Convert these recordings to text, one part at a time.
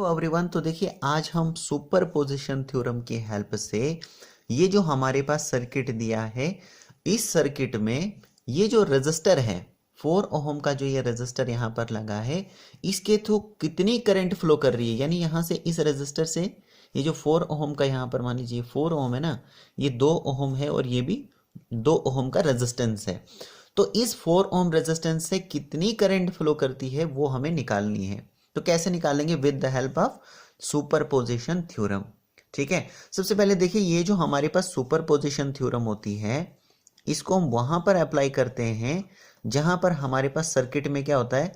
Hello everyone. तो देखिए आज हम सुपरपोजिशन थ्योरम की हेल्प से ये जो हमारे पास सर्किट दिया है, इस सर्किट में ये जो रजिस्टर है 4 ओम का, जो ये रजिस्टर यहाँ पर लगा है, इसके थ्रू कितनी करंट फ्लो कर रही है। यानी यहाँ से इस रजिस्टर से ये जो 4 ओम का, यहाँ पर मान लीजिए 4 ओम है ना, ये 2 ओम है और ये भी 2 ओम का रेजिस्टेंस है। तो इस 4 ओम रेजिस्टेंस से कितनी करंट फ्लो करती है वो हमें निकालनी है। तो कैसे निकालेंगे? With the help of superposition theorem. ठीक है, सबसे पहले देखिए ये जो हमारे पास सुपरपोजिशन थ्योरम होती है, इसको हम वहां पर अप्लाई करते हैं जहां पर हमारे पास सर्किट में क्या होता है,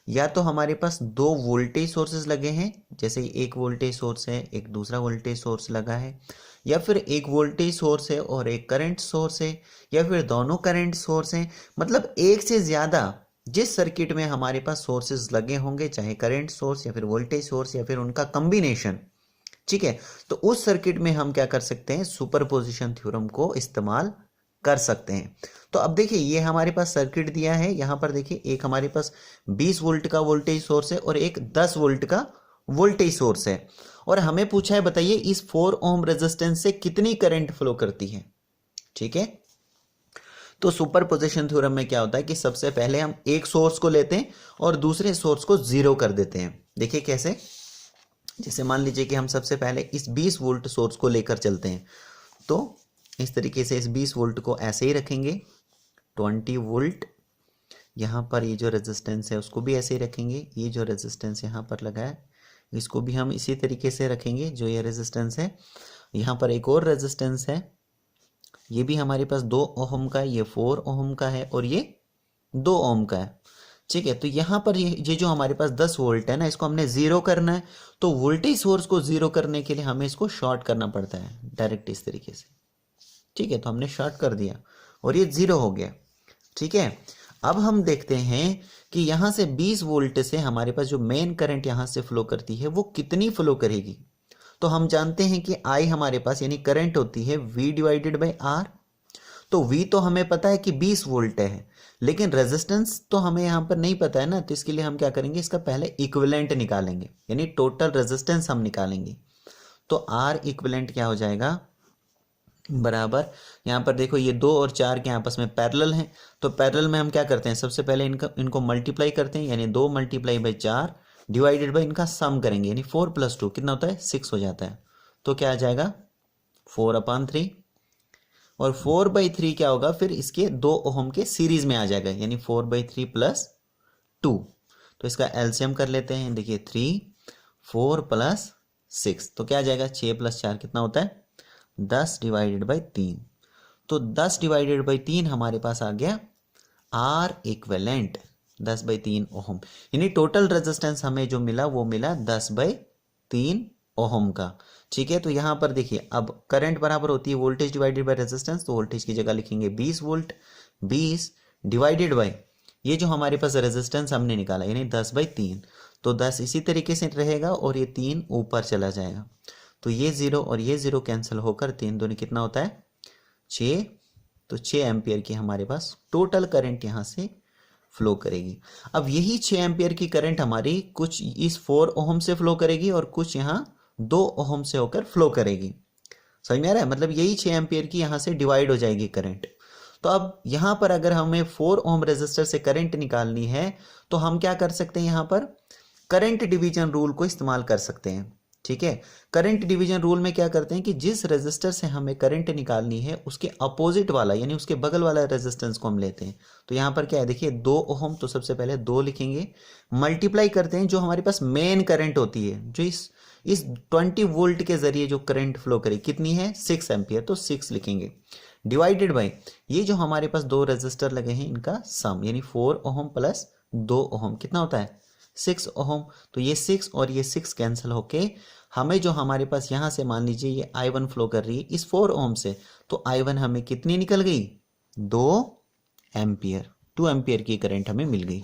या तो हमारे पास दो वोल्टेज सोर्सेज लगे हैं, जैसे एक वोल्टेज सोर्स है, एक दूसरा वोल्टेज सोर्स लगा है, या फिर एक वोल्टेज सोर्स है और एक करंट सोर्स है, या फिर दोनों करंट सोर्स हैं। मतलब एक से ज्यादा जिस सर्किट में हमारे पास सोर्सेज लगे होंगे, चाहे करंट सोर्स या फिर वोल्टेज सोर्स या फिर उनका कॉम्बिनेशन, ठीक है, तो उस सर्किट में हम क्या कर सकते हैं, सुपरपोजिशन थ्योरम को इस्तेमाल कर सकते हैं। तो अब देखिए ये हमारे पास सर्किट दिया है, यहां पर देखिए एक हमारे पास 20 वोल्ट का वोल्टेज सोर्स है और एक 10 वोल्ट का वोल्टेज सोर्स है, और हमें पूछा है बताइए इस 4 ओम रेजिस्टेंस से कितनी करंट फ्लो करती है। ठीक है, तो सुपरपोजिशन थ्योरम में क्या होता है कि सबसे पहले हम एक सोर्स को लेते हैं और दूसरे सोर्स को जीरो कर देते हैं। देखिए कैसे, जैसे मान लीजिए कि हम सबसे पहले इस 20 वोल्ट सोर्स को लेकर चलते हैं, तो इस तरीके से इस 20 वोल्ट को ऐसे ही रखेंगे, 20 वोल्ट। यहाँ पर ये जो रेजिस्टेंस है उसको भी ऐसे ही रखेंगे, ये जो रेजिस्टेंस यहाँ पर लगा है इसको भी हम इसी तरीके से रखेंगे, जो ये रेजिस्टेंस है। यहाँ पर एक और रेजिस्टेंस है, ये भी हमारे पास 2 ओम का है, ये 4 ओम का है और ये 2 ओम का है। ठीक है, तो यहाँ पर ये जो हमारे पास 10 वोल्ट है ना, इसको हमने जीरो करना है। तो वोल्टेज सोर्स को जीरो करने के लिए हमें इसको शॉर्ट करना पड़ता है, डायरेक्ट इस तरीके से। ठीक है, तो हमने शॉर्ट कर दिया और ये जीरो हो गया। ठीक है, अब हम देखते हैं कि यहाँ से 20 वोल्ट से हमारे पास जो मेन करंट यहाँ से फ्लो करती है वो कितनी फ्लो करेगी। तो हम जानते हैं कि I हमारे पास यानी करंट होती है V डिवाइडेड बाई R। तो V तो हमें पता है कि 20 वोल्ट है, लेकिन रेजिस्टेंस तो हमें यहाँ पर नहीं पता है ना, तो इसके लिए हम क्या करेंगे, इसका पहले इक्विवेलेंट निकालेंगे, यानी टोटल रेजिस्टेंस हम निकालेंगे। तो R इक्विवेलेंट क्या हो जाएगा, बराबर, यहाँ पर देखो ये 2 और 4 के आपस में पैरेलल हैं, तो पैरेलल में हम क्या करते हैं, सबसे पहले इनको मल्टीप्लाई करते हैं, यानी 2 मल्टीप्लाई बाई 4 डिवाइडेड बाई इनका सम करेंगे, यानी 4 + 2 कितना होता है, 6 हो जाता है। तो क्या आ जाएगा 4/3, और 4/3 क्या होगा, फिर इसके 2 ओम के सीरीज में आ जाएगा, यानी 4/3 + 2। तो इसका एलसीएम कर लेते हैं, देखिए 3, 4 + 6, तो क्या आ जाएगा 6 + 4 कितना होता है 10 डिवाइडेड बाई 3। तो 10 डिवाइडेड बाई 3 हमारे पास आ गया R इक्विवेलेंट 10/3 ओम, यानी टोटल रेजिस्टेंस हमें जो मिला वो मिला 10/3 ओम का। ठीक है, तो यहां पर देखिए अब करंट बराबर होती है वोल्टेज डिवाइडेड बाय रेजिस्टेंस, तो वोल्टेज की जगह लिखेंगे 20 वोल्ट, 20 डिवाइडेड बाय ये जो हमारे पास रेजिस्टेंस हमने निकाला यानी 10/3, तो 10 इसी तरीके से रहेगा और ये 3 ऊपर चला जाएगा, तो ये 0 और ये 0 कैंसिल होकर 3 दूनी कितना होता है 6। तो 6 एम्पियर की हमारे पास टोटल करंट यहाँ से फ्लो करेगी। अब यही 6 एम्पियर की करंट हमारी कुछ इस 4 ओम से फ्लो करेगी और कुछ यहाँ 2 ओम से होकर फ्लो करेगी। समझ में आ रहा है, मतलब यही 6 एम्पियर की यहाँ से डिवाइड हो जाएगी करंट। तो अब यहाँ पर अगर हमें 4 ओम रेजिस्टर से करंट निकालनी है तो हम क्या कर सकते हैं, यहाँ पर करंट डिवीजन रूल को इस्तेमाल कर सकते हैं। ठीक है, करंट डिवीजन रूल में क्या करते हैं कि जिस रेजिस्टर से हमें करंट निकालनी है उसके अपोजिट वाला यानी उसके बगल वाला रेजिस्टेंस को हम लेते हैं। तो यहाँ पर क्या है देखिए 2 ओम, तो सबसे पहले 2 लिखेंगे, मल्टीप्लाई करते हैं जो हमारे पास मेन करंट होती है, जो इस 20 वोल्ट के जरिए जो करंट फ्लो करे कितनी है 6 एम्पियर, तो 6 लिखेंगे, डिवाइडेड बाय ये जो हमारे पास 2 रेजिस्टर लगे हैं इनका सम, यानी 4 ओम + 2 ओम कितना होता है 6 ओम। तो ये 6 और ये 6 कैंसिल होके हमें जो हमारे पास यहाँ से मान लीजिए ये I1 फ्लो कर रही है इस 4 ओम से, तो I1 हमें कितनी निकल गई 2 एम्पियर, 2 एम्पियर की करंट हमें मिल गई।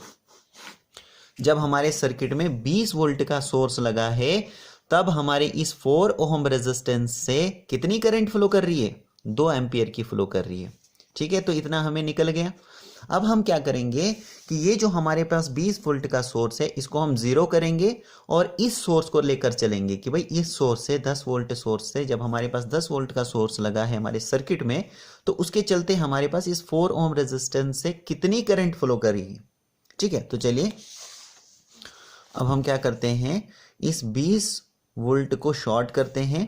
जब हमारे सर्किट में 20 वोल्ट का सोर्स लगा है तब हमारे इस 4 ओम रेजिस्टेंस से कितनी करंट फ्लो कर रही है 2 एम्पियर की फ्लो कर रही है। ठीक है, तो इतना हमें निकल गया। अब हम क्या करेंगे कि ये जो हमारे पास 20 वोल्ट का सोर्स है इसको हम जीरो करेंगे और इस सोर्स को लेकर चलेंगे कि भाई इस सोर्स से 10 वोल्ट सोर्स से जब हमारे पास 10 वोल्ट का सोर्स लगा है हमारे सर्किट में तो उसके चलते हमारे पास इस 4 ओम रेजिस्टेंस से कितनी करंट फ्लो करेगी। ठीक है, तो चलिए अब हम क्या करते हैं, इस 20 वोल्ट को शॉर्ट करते हैं।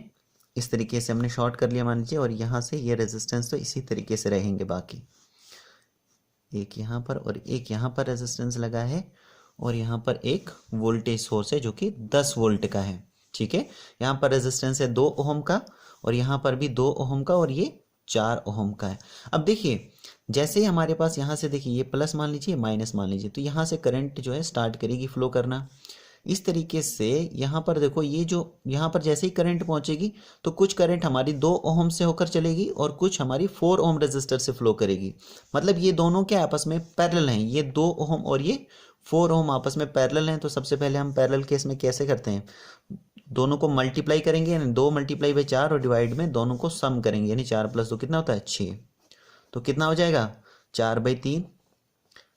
इस तरीके से हमने शॉर्ट कर लिया मान लीजिए, और यहाँ से ये रेजिस्टेंस तो इसी तरीके से रहेंगे, बाकी एक यहाँ पर और एक यहाँ पर रेजिस्टेंस लगा है, और यहाँ पर एक वोल्टेज सोर्स है जो कि 10 वोल्ट का है। ठीक है, यहाँ पर रेजिस्टेंस है 2 ओम का, और यहाँ पर भी 2 ओम का, और ये 4 ओम का है। अब देखिए जैसे ही हमारे पास यहाँ से देखिए ये प्लस मान लीजिए माइनस मान लीजिए, तो यहाँ से करंट जो है स्टार्ट करेगी फ्लो करना। इस तरीके से यहाँ पर देखो ये जो यहाँ पर जैसे ही करंट पहुंचेगी तो कुछ करंट हमारी 2 ओम से होकर चलेगी और कुछ हमारी 4 ओम रेजिस्टर से फ्लो करेगी। मतलब ये दोनों क्या आपस में पैरेलल हैं, ये 2 ओम और ये 4 ओम आपस में पैरेलल हैं। तो सबसे पहले हम पैरेलल केस में कैसे करते हैं, दोनों को मल्टीप्लाई करेंगे, यानी 2 मल्टीप्लाई बाई 4 और डिवाइड में दोनों को सम करेंगे, यानी 4 + 2 कितना होता है 6। तो कितना हो जाएगा 4/3,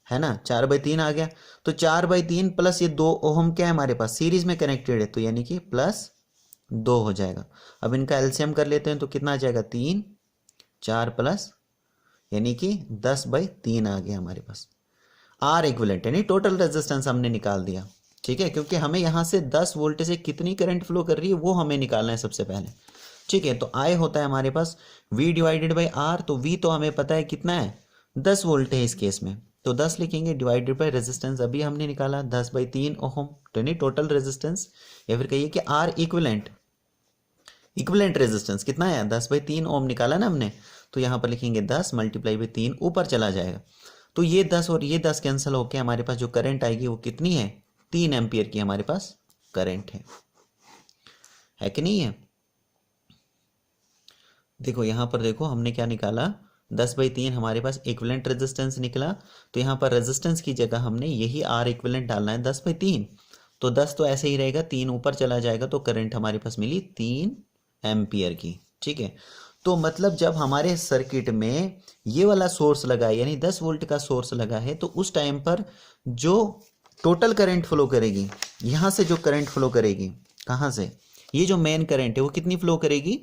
है ना, 4/3 आ गया। तो 4/3 प्लस ये 2 ओम क्या है हमारे पास सीरीज में कनेक्टेड है, तो यानी कि +2 हो जाएगा। अब इनका एलसीएम कर लेते हैं तो कितना आ जाएगा 3, 4 प्लस यानी कि 10/3 आ गया हमारे पास। आर इक्विवेलेंट यानी टोटल रेजिस्टेंस हमने निकाल दिया। ठीक है, क्योंकि हमें यहाँ से 10 वोल्ट से कितनी करंट फ्लो कर रही है वो हमें निकालना है सबसे पहले। ठीक है, तो आई होता है हमारे पास V/R, तो V तो हमें पता है कितना है 10 वोल्ट है इस केस में, तो 10 लिखेंगे, डिवाइडेड बाय रेजिस्टेंस अभी हमने निकाला 10/3 ओम, तो यानी टोटल रेजिस्टेंस, या फिर कहिए कि आर इक्विवेलेंट रेजिस्टेंस कितना है 10/3 ओम निकाला ना हमने, तो यहाँ पर लिखेंगे 10 × 3 ऊपर चला जाएगा। तो ये 10 और ये 10 कैंसिल होकर हमारे पास जो करंट आएगी वो कितनी है 3 एम्पियर की हमारे पास करंट है कि नहीं है। देखो यहाँ पर देखो हमने क्या निकाला 10/3 हमारे पास इक्विवेलेंट रेजिस्टेंस निकला, तो यहाँ पर रेजिस्टेंस की जगह हमने यही आर इक्विवेलेंट डालना है 10/3, तो 10 तो ऐसे ही रहेगा, 3 ऊपर चला जाएगा, तो करंट हमारे पास मिली 3 एम्पियर की। ठीक है, तो मतलब जब हमारे सर्किट में ये वाला सोर्स लगा है यानी 10 वोल्ट का सोर्स लगा है, तो उस टाइम पर जो टोटल करंट फ्लो करेगी, यहाँ से जो करंट फ्लो करेगी, कहाँ से, ये जो मेन करंट है वो कितनी फ्लो करेगी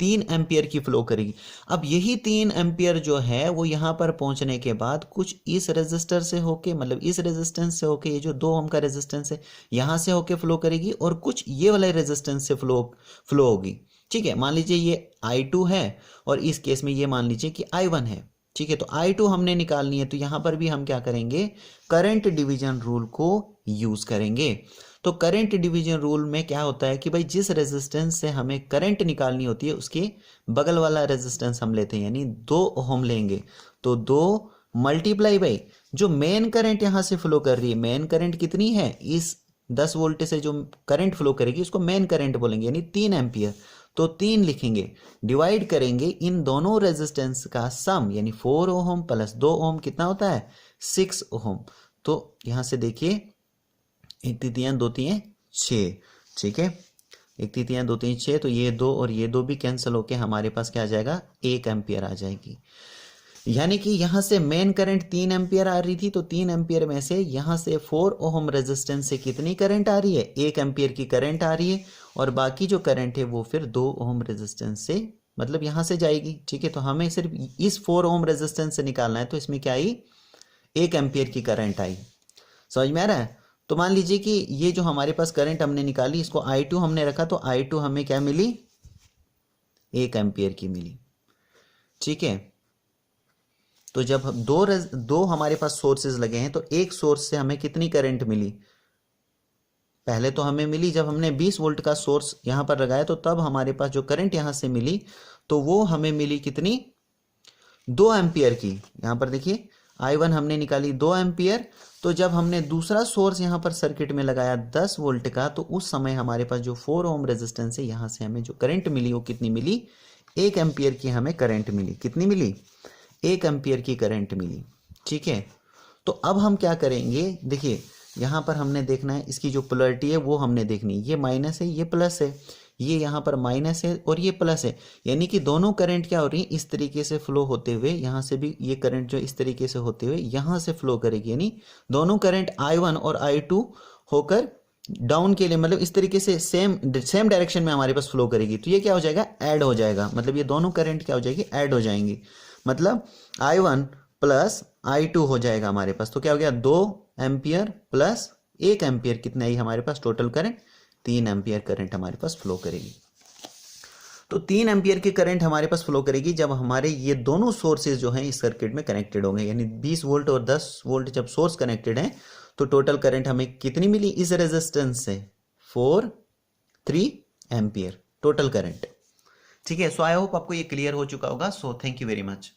3 एम्पियर की फ्लो करेगी। अब यही 3 एम्पियर जो है वो यहाँ पर पहुंचने के बाद कुछ इस रेजिस्टर से होके, मतलब इस रेजिस्टेंस से होके, ये जो 2 ओम का रेजिस्टेंस है यहाँ से होके फ्लो करेगी, और कुछ ये वाले रेजिस्टेंस से फ्लो होगी। ठीक है, मान लीजिए ये I2 है और इस केस में ये मान लीजिए कि I1 है। ठीक है, तो I2 हमने निकालनी है, तो यहाँ पर भी हम क्या करेंगे करंट डिवीजन रूल को यूज करेंगे। तो करंट डिवीजन रूल में क्या होता है कि भाई जिस रेजिस्टेंस से हमें करंट निकालनी होती है उसके बगल वाला रेजिस्टेंस हम लेते हैं, यानी 2 ओम लेंगे, तो 2 मल्टीप्लाई बाई जो मेन करंट यहाँ से फ्लो कर रही है, मेन करंट कितनी है, इस 10 वोल्ट से जो करंट फ्लो करेगी उसको मेन करंट बोलेंगे, यानी 3 एम्पियर, तो 3 लिखेंगे, डिवाइड करेंगे इन दोनों रेजिस्टेंस का सम, यानी 4 ओम प्लस 2 ओम कितना होता है 6 ओम। तो यहाँ से देखिए 1 3 2 3 6, ठीक है, 1 3 2 3 6, तो ये 2 और ये 2 भी कैंसिल होके हमारे पास क्या आ जाएगा 1 एम्पियर आ जाएगी। यानी कि यहाँ से मेन करंट 3 एम्पियर आ रही थी, तो 3 एम्पियर में से यहाँ से 4 ओम रेजिस्टेंस से कितनी करंट आ रही है 1 एम्पियर की करंट आ रही है, और बाकी जो करंट है वो फिर 2 ओम रेजिस्टेंस से मतलब यहाँ से जाएगी। ठीक है, तो हमें सिर्फ इस 4 ओम रेजिस्टेंस से निकालना है, तो इसमें क्या आई 1 एम्पियर की करंट आई। समझ में आ रहा है। तो मान लीजिए कि ये जो हमारे पास करंट हमने निकाली इसको I2 हमने रखा, तो I2 हमें क्या मिली 1 एम्पियर की मिली। ठीक है, तो जब दो हमारे पास सोर्सेज लगे हैं, तो एक सोर्स से हमें कितनी करंट मिली, पहले तो हमें मिली जब हमने 20 वोल्ट का सोर्स यहां पर लगाया, तो तब हमारे पास जो करंट यहां से मिली तो वो हमें मिली कितनी 2 एम्पियर की। यहां पर देखिए I1 हमने निकाली 2 एम्पियर, तो जब हमने दूसरा सोर्स यहां पर सर्किट में लगाया 10 वोल्ट का, तो उस समय हमारे पास जो 4 ओम रेजिस्टेंस है यहां से हमें जो करंट मिली वो कितनी मिली 1 एम्पियर की हमें करंट मिली। कितनी मिली 1 एम्पियर की करंट मिली। ठीक है, तो अब हम क्या करेंगे, देखिए यहाँ पर हमने देखना है इसकी जो पोलैरिटी है वो हमने देखनी है, ये माइनस है ये प्लस है, ये यहाँ पर माइनस है और ये प्लस है, यानी कि दोनों करंट क्या हो रही है, इस तरीके से फ्लो होते हुए, यहाँ से भी ये करंट जो इस तरीके से होते हुए यहाँ से फ्लो करेगी, यानी दोनों करंट I1 और I2 होकर डाउन के लिए, मतलब इस तरीके से सेम डायरेक्शन में हमारे पास फ्लो करेगी। तो ये क्या हो जाएगा, ऐड हो जाएगा, मतलब ये दोनों करंट क्या हो जाएगी, ऐड हो जाएंगी, मतलब I1 प्लस I2 हो जाएगा हमारे पास। तो क्या हो गया, 2 एम्पियर प्लस 1 एम्पियर, कितना ही हमारे पास टोटल करंट, 3 एम्पियर करंट हमारे पास फ्लो करेगी। तो 3 एम्पियर की करंट हमारे पास फ्लो करेगी जब हमारे ये दोनों सोर्सेज जो हैं इस सर्किट में कनेक्टेड होंगे, यानी 20 वोल्ट और 10 वोल्ट जब सोर्स कनेक्टेड है तो टोटल करंट हमें कितनी मिली इस रेजिस्टेंस से, 3 एम्पियर टोटल करंट। ठीक है, सो आई होप आपको ये क्लियर हो चुका होगा। So thank you very much.